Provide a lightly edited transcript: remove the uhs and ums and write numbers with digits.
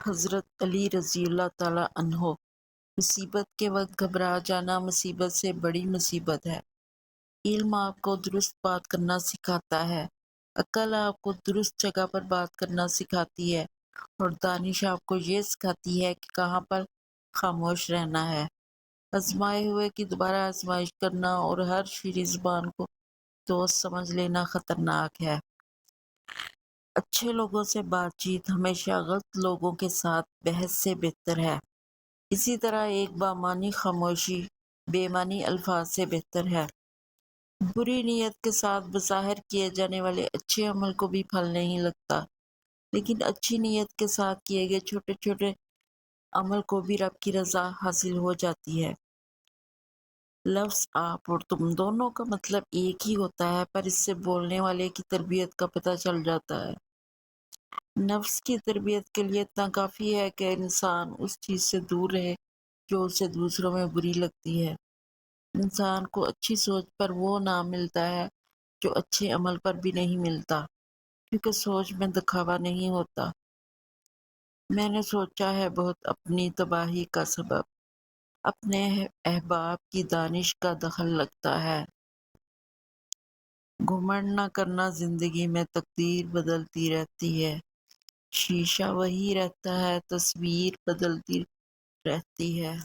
حضرت علی رضی اللہ تعالیٰ عنہ: مصیبت کے وقت گھبرا جانا مصیبت سے بڑی مصیبت ہے۔ علم آپ کو درست بات کرنا سکھاتا ہے، عقل آپ کو درست جگہ پر بات کرنا سکھاتی ہے، اور دانش آپ کو یہ سکھاتی ہے کہ کہاں پر خاموش رہنا ہے۔ آزمائے ہوئے کی دوبارہ آزمائش کرنا اور ہر شیریں زبان کو دوست سمجھ لینا خطرناک ہے۔ اچھے لوگوں سے بات چیت ہمیشہ غلط لوگوں کے ساتھ بحث سے بہتر ہے۔ اسی طرح ایک بامعنی خاموشی بے معنی الفاظ سے بہتر ہے۔ بری نیت کے ساتھ بظاہر کیے جانے والے اچھے عمل کو بھی پھل نہیں لگتا، لیکن اچھی نیت کے ساتھ کیے گئے چھوٹے چھوٹے عمل کو بھی رب کی رضا حاصل ہو جاتی ہے۔ لفظ آپ اور تم دونوں کا مطلب ایک ہی ہوتا ہے، پر اس سے بولنے والے کی تربیت کا پتہ چل جاتا ہے۔ نفس کی تربیت کے لیے اتنا کافی ہے کہ انسان اس چیز سے دور رہے جو اسے دوسروں میں بری لگتی ہے۔ انسان کو اچھی سوچ پر وہ نام ملتا ہے جو اچھے عمل پر بھی نہیں ملتا، کیونکہ سوچ میں دکھاوا نہیں ہوتا۔ میں نے سوچا ہے بہت اپنی تباہی کا سبب اپنے احباب کی دانش کا دخل لگتا ہے۔ گھمنڈ نہ کرنا، زندگی میں تقدیر بدلتی رہتی ہے، شیشہ وہی رہتا ہے، تصویر بدلتی رہتی ہے۔